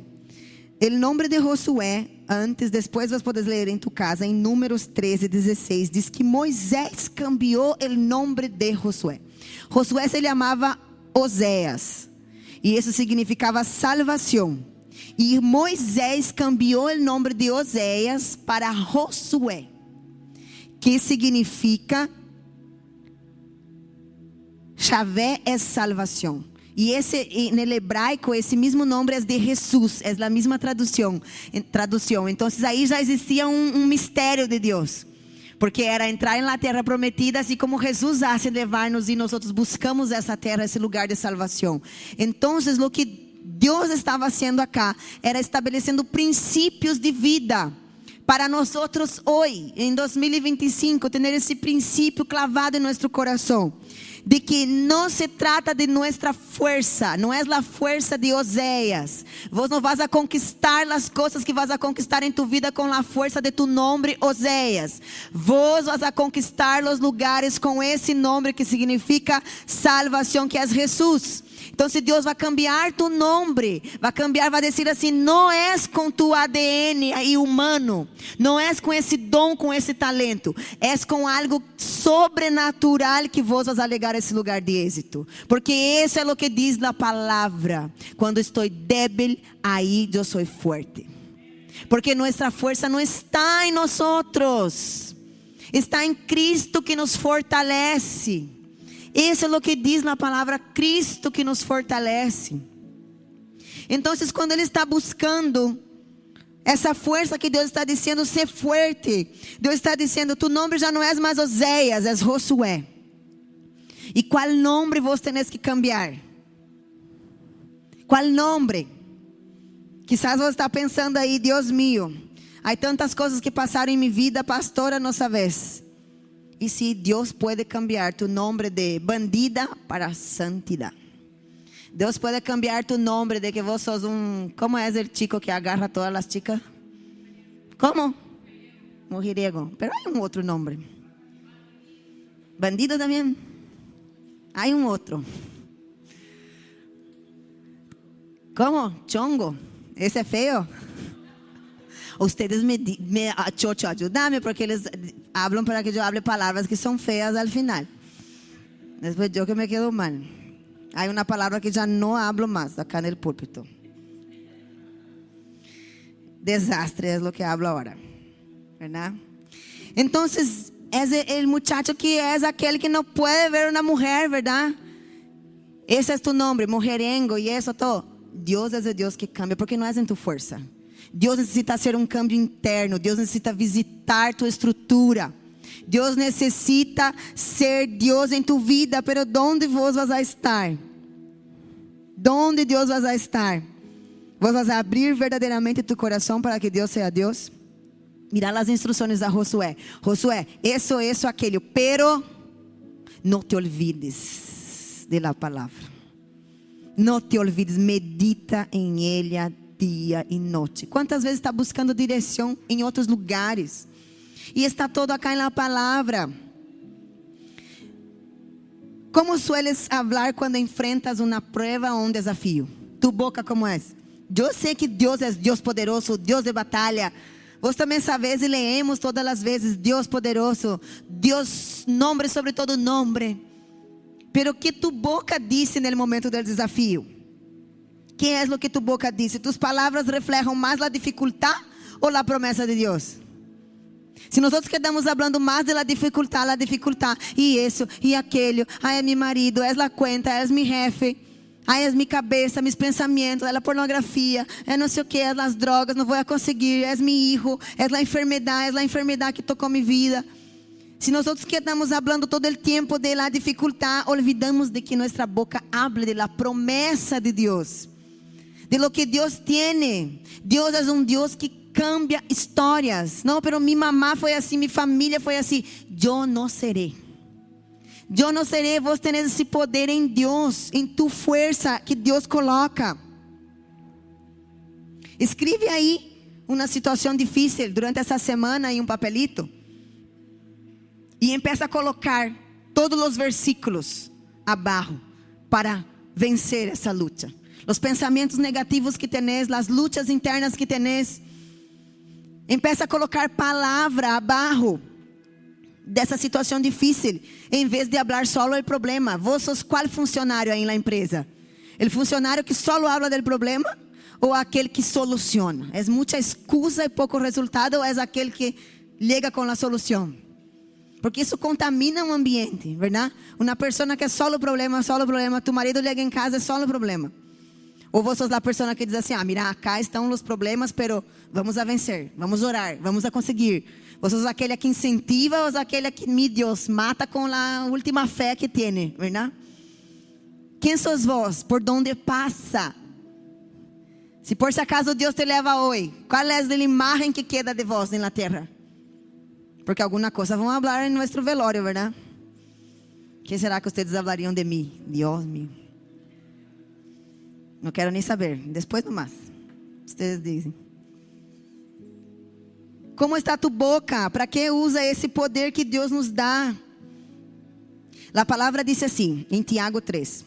O nome de Josué, antes, depois você pode ler em tu casa, em Números 13:16, diz que Moisés cambiou o nome de Josué. Josué se chamava Oséias, e isso significava salvação. E Moisés cambiou o nome de Oséias para Josué, que significa Yahvé é salvação. E no hebraico, esse mesmo nome é de Jesus, é a mesma tradução. Então, aí já existia um mistério de Deus, porque era entrar na terra prometida, assim como Jesus hace levar-nos e nós buscamos essa terra, esse lugar de salvação. Então, o que Deus estava fazendo acá era estabelecendo princípios de vida para nós hoje, em 2025, ter esse princípio clavado em nosso coração, de que não se trata de nossa força, não é a força de Oséias. Vos não vas a conquistar as coisas que vas a conquistar em tu vida com a força de tu nome Oséias. Vos vas a conquistar os lugares com esse nome que significa salvação, que é Jesus. Então, se Deus vai cambiar tu nome, vai dizer assim: não és com tu ADN aí humano, não és com esse dom, com esse talento, és com algo sobrenatural que vos vas alegar esse lugar de êxito. Porque isso é o que diz na palavra: quando estou débil, aí eu sou forte. Porque nossa força não está em nós outros, está em Cristo que nos fortalece. Isso é o que diz na palavra, Cristo que nos fortalece. Então, quando ele está buscando essa força que Deus está dizendo, ser forte, Deus está dizendo: tu nome já não és mais Oséias, és Josué. E qual nome vos tenés que cambiar? Qual nome? Quizás você está pensando aí: Deus mío, há tantas coisas que passaram em minha vida, pastora, nossa vez. E se Deus pode cambiar tu nome de bandida para santidade. Deus pode cambiar tu nome de que vos sos como é o chico que agarra todas as chicas? Como? Mujeriego. Pero há outro nome. Bandido também. Há outro. Como? Chongo. Esse é feio. Ustedes Chocho, ayúdame, porque eles hablam para que eu hable palavras que são feias al final. Depois eu que me quedo mal. Há uma palavra que já não hablo mais acá no púlpito. Desastre é o que hablo agora, ¿verdad? Então, é o muchacho que é aquele que não pode ver uma mulher, ¿verdad? Esse é tu nome, mujerengo e isso todo. Deus é o Deus que cambia, porque não é em tu força. Deus necessita hacer um câmbio interno. Deus necessita visitar tua estrutura. Deus necessita ser Deus em tu vida. Pero ¿dónde vos vas a estar? ¿Dónde Deus vas a estar? Vos vas a abrir verdadeiramente tu coração para que Deus seja Deus? Mira as instruções a Josué. Josué, isso, aquilo. Pero não te olvides de la palavra. Não te olvides. Medita em ela dia e noite. Quantas vezes está buscando direção em outros lugares e está todo acá na palavra? Como sueles falar quando enfrentas uma prova ou um desafio? Tu boca como é? Eu sei que Deus é Deus poderoso, Deus de batalha. Vos também sabes e leemos todas as vezes: Deus poderoso, Deus nome sobre todo nome. pero que tu boca dice en el momento del desafío. ¿Qué es lo que tu boca dice? ¿Tus palabras reflejan más la dificultad o la promesa de Dios? Se nós quedamos falando mais da dificuldade, e isso, e aquele, é meu marido, é a conta, é meu jefe, é minha cabeça, meus pensamentos, é a pornografia, é não sei o que, é as drogas, não vou conseguir, é meu filho, é a enfermidade que tocou minha vida. Se nós quedamos falando todo o tempo de la dificuldade, olvidamos de que nossa boca hable de la promessa de Deus, de lo que Deus tiene. Deus é um Deus que cambia histórias. Não, pero minha mamá foi assim, minha família foi assim. Eu não serei. Vos tenés esse poder em Deus, em tu força que Deus coloca. Escreve aí uma situação difícil durante essa semana em um papelito. E empieza a colocar todos os versículos abaixo para vencer essa luta. Os pensamentos negativos que tenés, as lutas internas que tenés. Empieza a colocar palavra abaixo dessa situação difícil, em vez de falar só o problema. Vos sos qual funcionário aí na empresa? O funcionário que só habla do problema ou aquele que soluciona? É muita excusa e pouco resultado, ou é aquele que chega com a solução? Porque isso contamina o ambiente, verdade? Uma pessoa que é só o problema, tu marido chega em casa, é só o problema. Ou você é a pessoa que diz assim, mira, acá estão os problemas, pero vamos a vencer, vamos orar, vamos a conseguir. Você é aquele que incentiva, ou é aquele que, meu Deus, mata com a última fé que tem, verdade? Quem sos vós? Por onde passa? Se por si acaso Deus te leva hoje, qual é a imagem que queda de vós na terra? Porque alguma coisa vão falar em nosso velório, verdade? Que será que vocês falariam de mim? Deus meu. Não quero nem saber. Depois no mais. Vocês dizem. Como está tu boca? Para que usa esse poder que Deus nos dá? A palavra diz assim, em Tiago 3.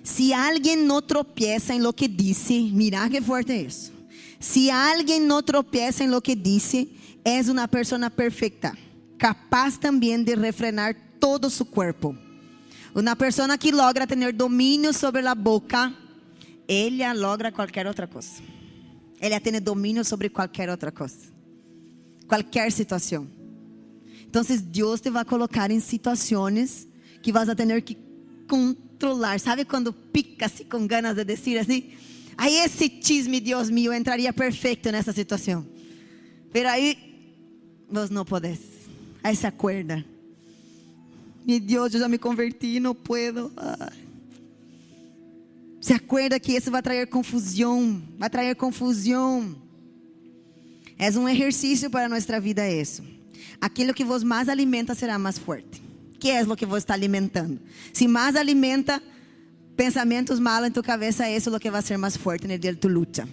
Se alguém não tropeça em lo que disse, mira que forte é isso. Se alguém não tropeça em lo que disse, és uma pessoa perfeita, capaz também de refrenar todo su corpo. Uma pessoa que logra ter domínio sobre a boca, ela logra qualquer outra coisa. Ela tem domínio sobre qualquer outra coisa, qualquer situação. Então, Deus te vai colocar em situações que vas a ter que controlar. Sabe quando pica assim com ganas de dizer assim? Aí esse chisme, Deus meu, entraria perfeito nessa situação. Pero aí, vos não podés. Aí se acuerda. Meu Deus, eu já me converti, não puedo. Se acuerda que isso vai trazer confusão. Vai trazer confusão. É um exercício para nossa vida isso. Aquilo que vos mais alimenta será mais forte. Que é o que vos está alimentando? Se mais alimenta pensamentos malos em tu cabeça, isso é o que vai ser mais forte no dia de tu luta.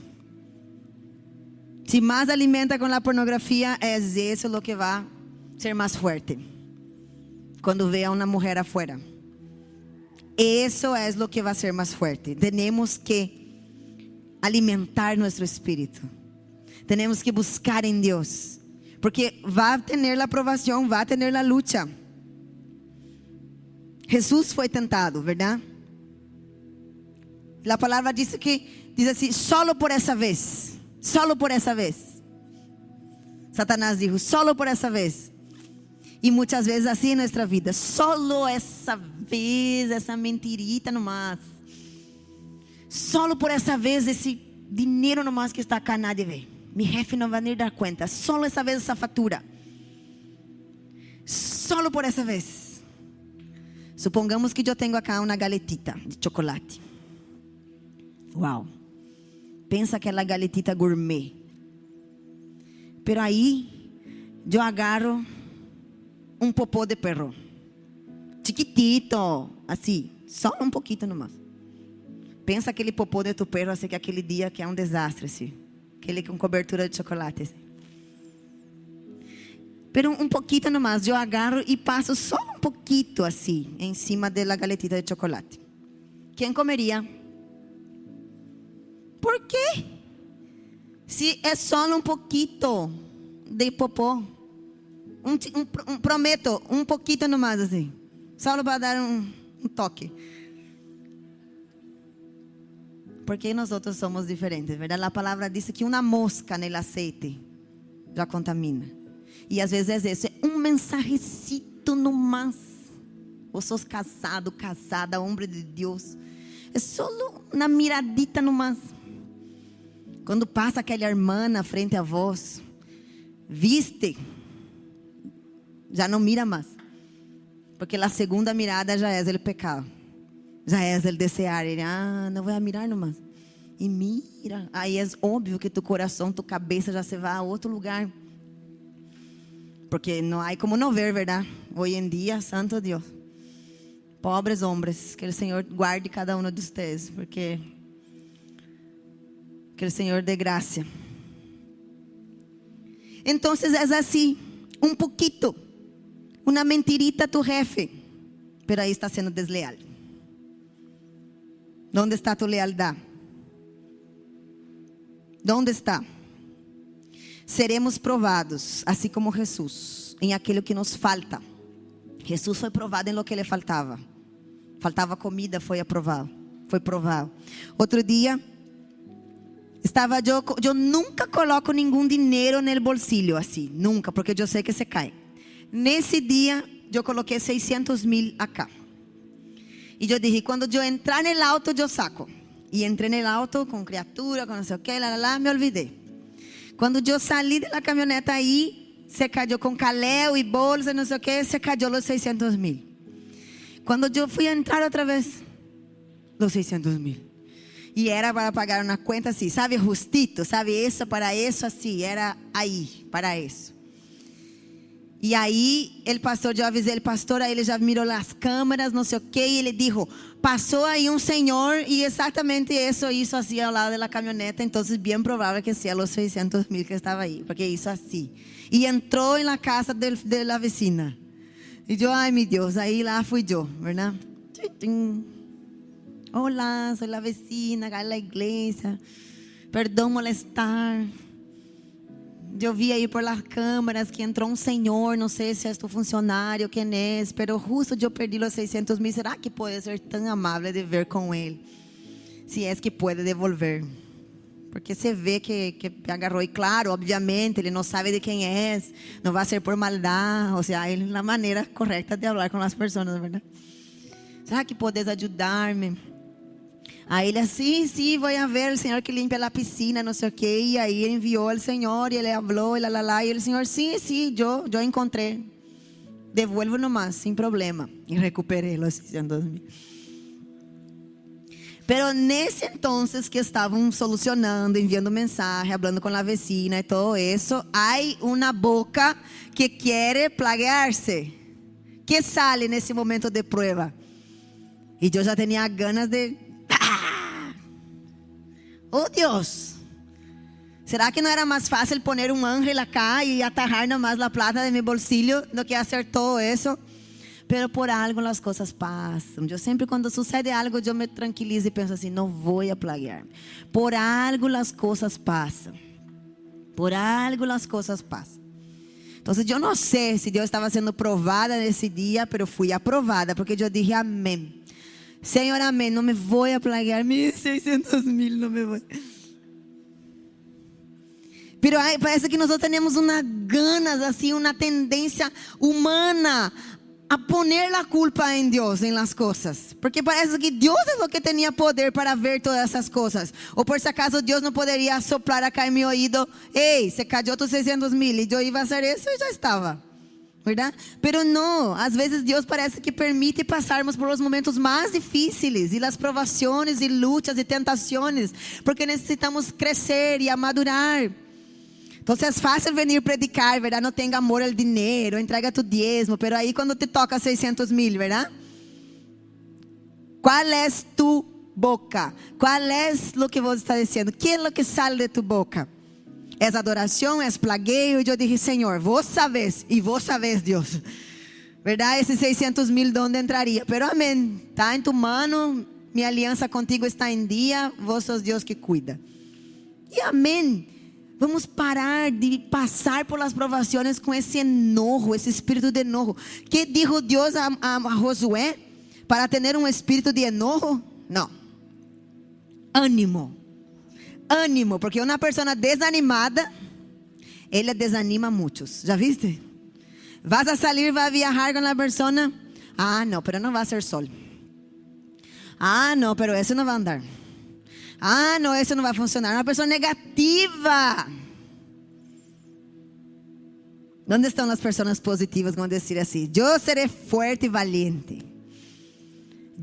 Se mais alimenta com a pornografia, é isso o que vai ser mais forte. Quando vê a uma mulher afuera. Isso é o que vai ser mais forte. Temos que alimentar nosso espírito. Temos que buscar em Deus. Porque vai ter a aprovação, vai ter a luta. Jesus foi tentado, verdade? A palavra diz assim, solo por essa vez. Solo por essa vez. Satanás dijo, solo por essa vez. E muitas vezes assim em nossa vida. Solo essa vez, essa mentirita nomás. Solo por essa vez, esse dinheiro nomás que está acá, nadie vê. Mi jefe não vai nem dar conta. Solo essa vez essa fatura. Solo por essa vez. Supongamos que eu tenho acá uma galetita de chocolate. Uau. Pensa que é a galetita gourmet. Pero aí, eu agarro um popô de perro. Chiquitito, assim, só um pouquinho nomás. Pensa aquele popô de tu perro, assim, que aquele dia que é um desastre, assim. Aquele com cobertura de chocolate, assim. Pero um pouquinho nomás, eu agarro e passo só um pouquinho, assim, em cima da galetita de chocolate. Quem comeria? Por quê? Se é só um pouquinho de popô. Prometo, um pouquinho nomás assim. Só para dar um toque. Porque nós outros somos diferentes, verdade? A palavra diz que uma mosca no aceite já contamina. E às vezes é isso, é um mensagecito no mais. Ou sos casado, casada, homem de Deus. É só uma miradita no mais. Quando passa aquela irmã na frente a vós, viste, já não mira mais. Porque a segunda mirada já é o pecado. Já é o desejar. Ele, não vou mirar nomás. E mira. Aí é óbvio que tu coração, tu cabeça já se vai a outro lugar. Porque não há como não ver, verdade? Hoje em dia, santo Deus. Pobres homens, que o Senhor guarde cada um de vocês. Porque que o Senhor dê graça. Então é assim, um pouquito. Uma mentirita tu jefe. Pero aí está sendo desleal. ¿Dónde está tu lealdad? ¿Dónde está? Seremos provados, assim como Jesus, em aquilo que nos falta. Jesus foi provado em lo que lhe faltava. Faltava comida, foi aprovado. Foi provado. Outro dia, estava eu nunca coloco nenhum dinheiro no bolsillo, assim, nunca, porque eu sei que se cai. Nesse dia, eu coloquei 600,000 acá. E eu disse, quando eu entrar no auto, eu saco. E entrei no auto com criatura, com não sei o que, me olvidei. Quando eu saí da caminhoneta aí, se caiu com caléu e bolsa, não sei o que, se caiu os 600,000. Quando eu fui entrar outra vez, os 600,000. E era para pagar uma conta assim, sabe, justito, sabe, isso para isso, assim, era aí, para isso. E aí, o pastor, eu avisei o pastor, aí ele já mirou as câmeras, não sei o que, e ele disse, passou aí um senhor, e exatamente isso assim ao lado da caminhoneta, então, bem provável que seja os 600,000 que estava aí, porque isso assim. E entrou na casa da vecina. E eu, ai meu Deus, aí lá fui eu, verdade? Olá, sou a vecina, da igreja, perdão molestar. Eu vi aí por las câmeras que entrou um senhor, não sei se é tu funcionário, quem é, pero justo eu perdi os 600,000. Será que pode ser tão amável de ver com ele? Se é que pode devolver. Porque você vê que agarrou, e claro, obviamente, ele não sabe de quem é, não vai ser por maldade, ou seja, ele na maneira correta de falar com as pessoas, verdade? Será que podes ajudar-me? Aí ele assim, sim, vou a ver o Senhor que limpa a piscina, não sei o que. E aí ele enviou o Senhor e ele falou, e e o Senhor, sim, eu encontrei. Devuelvo nomás, sem problema. E recuperei os 600,000. Pero nesse entonces que estavam solucionando, enviando mensagem, falando com a vecina e todo isso, há uma boca que quer plaguear-se. Que sale nesse momento de prueba. E eu já tinha ganas de... Oh Deus, será que não era mais fácil poner um ángel acá e atarrar nomás a plata de meu bolsillo do que fazer todo isso? Pero por algo as coisas passam. Eu sempre quando sucede algo eu me tranquilizo e penso assim, não vou plaguear. Por algo as coisas passam. Por algo as coisas passam. Então eu não sei se Deus estava sendo provada nesse dia, pero fui aprovada porque eu disse amém. Senhor, amém, não me vou plaguear, 600,000 não me vou. Pero parece que nós temos uma ganas, assim, uma tendência humana a poner a culpa em Deus, em las coisas. Porque parece que Deus é o que tinha poder para ver todas essas coisas. Ou por se acaso Deus não poderia soplar acá em meu ouído, ei, se caiu os 600,000 e eu ia fazer isso e já estava. ¿Verdad? Pero não, às vezes Deus parece que permite passarmos por os momentos mais difíceis e as provações e lutas e tentações, porque necessitamos crescer e amadurar. Então é fácil vir predicar, ¿verdad? Não tenha amor ao dinheiro, entrega tu diezmo, pero aí quando te toca 600,000, ¿verdad? Qual é tu boca? Qual é o que você está dizendo? Que é o que sai de tu boca? É adoração, é plagueio. E eu disse, Senhor, vos sabes, e vos sabes, Deus, verdade? Esses 600,000 de onde entraria? Pero amém, está em tu mano, minha aliança contigo está em dia, vos sos Deus que cuida. E amém. Vamos parar de passar por las provações com esse enojo, esse espírito de enojo. Que dijo Deus a Josué? para tener un espíritu de enojo. No. Ânimo. Ânimo, porque uma pessoa desanimada, ela desanima a muitos. Já viste? Vas a salir, vas a viajar con la persona. Ah, no, pero no va a ser sol. Ah, no, pero eso no va a andar. Ah, no, eso no va a funcionar. Una persona negativa. ¿Dónde están las personas positivas? Vamos a decir así: yo seré fuerte y valiente.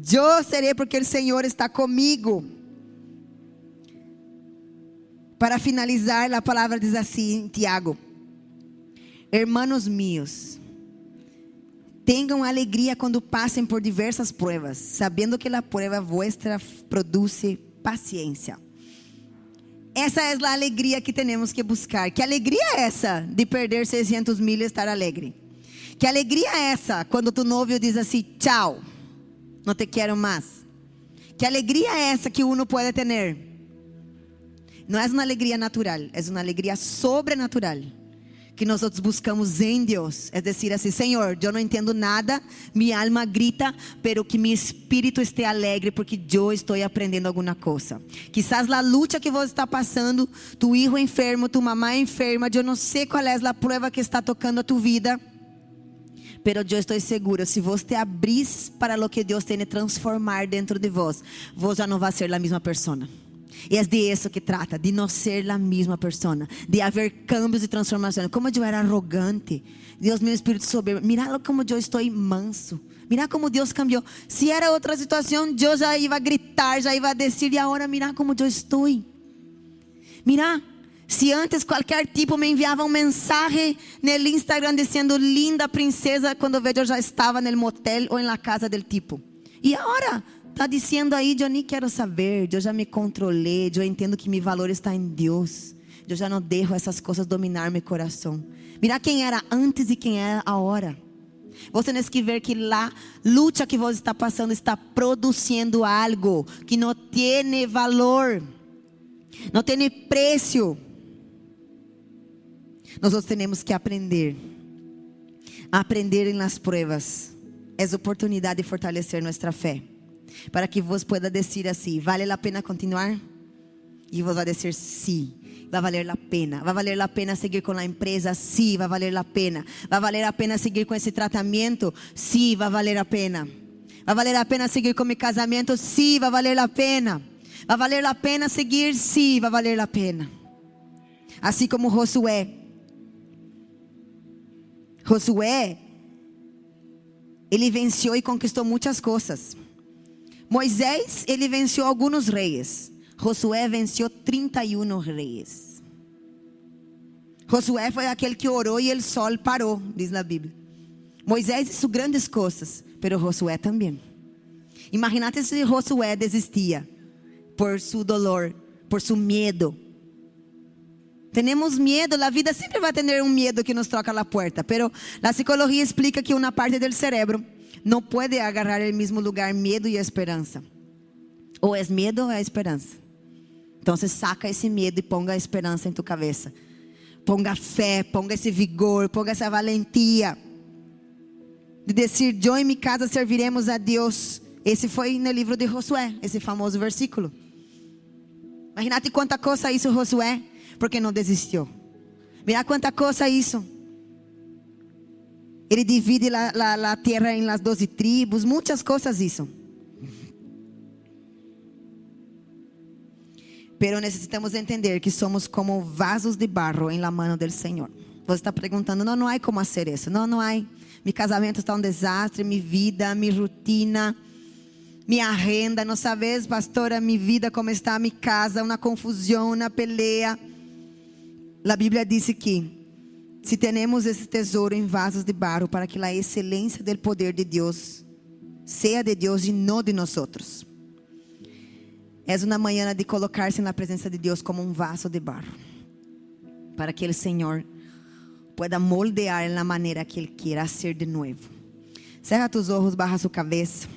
Yo seré porque el Señor está conmigo. Para finalizar, la palabra dice así en Tiago: hermanos míos, tenham alegria quando passem por diversas pruebas, sabendo que a prueba vuestra produce paciência. Essa é a alegria que temos que buscar. Que alegria é essa de perder 600 mil e estar alegre? Que alegria é essa quando tu novio diz assim: tchau, não te quero mais? Que alegria é essa que uno pode ter? Não é uma alegria natural, é uma alegria sobrenatural que nós buscamos em Deus. É dizer assim: Senhor, eu não entendo nada, minha alma grita, pero que meu espírito esteja alegre, porque eu estou aprendendo alguma coisa. Quizás a luta que você está passando, tu hijo enfermo, tu mamá enferma, eu não sei qual é a prueba que está tocando a tu vida, pero eu estou segura, se você te abris para lo que Deus tem de transformar dentro de vós, vos já não vai ser a mesma pessoa. E é de isso que trata, de não ser a mesma pessoa, de haver cambios e transformações. Como eu era arrogante, Deus, meu espírito soberbo, mira como eu estou manso, mira como Deus cambiou. Se era outra situação, eu já ia gritar, já ia dizer, e agora mira como eu estou. Mira, se antes qualquer tipo me enviava mensagem no Instagram dizendo linda princesa, quando vejo eu já estava no motel ou na casa do tipo. E agora está dizendo aí: eu nem quero saber, eu já me controlei, eu entendo que meu valor está em Deus, eu já não deixo essas coisas dominar meu coração. Mira quem era antes e quem é agora. Você tem que ver que a luta que você está passando está produzindo algo que não tem valor, não tem preço. Nós temos que aprender nas pruebas. É a oportunidade de fortalecer nossa fé, para que vos pueda dizer assim: vale a pena continuar? E vos vai dizer sim, vai valer a pena. Vai valer a pena seguir com a empresa? Sim, vai valer a pena. Vai valer a pena seguir com esse tratamento? Sim, vai valer a pena. Vai valer a pena seguir com meu casamento? Sim, vai valer a pena. Vai valer a pena seguir? Sim, vai valer a pena. Assim como Josué, ele venceu e conquistou muitas coisas. Moisés, ele venceu alguns reis. Josué venceu 31 reis. Josué foi aquele que orou e o sol parou, diz na Bíblia. Moisés hizo grandes coisas, pero Josué também. Imagínate se Josué desistia por seu dolor, por seu medo. Temos medo, a vida sempre vai ter medo que nos toca a porta, pero a psicologia explica que uma parte do cérebro não pode agarrar o mesmo lugar medo e esperança. Ou é medo ou é esperança. Então saca esse medo e ponga a esperança em tu cabeça. Ponga fé, ponga esse vigor, ponga essa valentia de dizer: eu e minha casa serviremos a Deus. Esse foi no livro de Josué, esse famoso versículo. Imagínate quanta coisa isso Josué, porque não desistiu. Mira quanta coisa isso. Ele divide a terra em las 12 tribos, muitas coisas isso. Pero necessitamos entender que somos como vasos de barro em la mano del Senhor. Você está perguntando: não há como fazer isso. Não há. Meu casamento está um desastre, minha vida, minha rotina, minha renda. Não sabes, pastora, minha vida como está, minha casa, uma confusão, uma peleia. A Bíblia diz que se temos esse tesouro em vasos de barro, para que a excelência do poder de Deus seja de Deus e não de nós outros. É uma manhã de colocar-se na presença de Deus como um vaso de barro, para que o Senhor pueda moldear na maneira que Ele queira ser de novo. Cerra tus ojos, baja sua cabeça.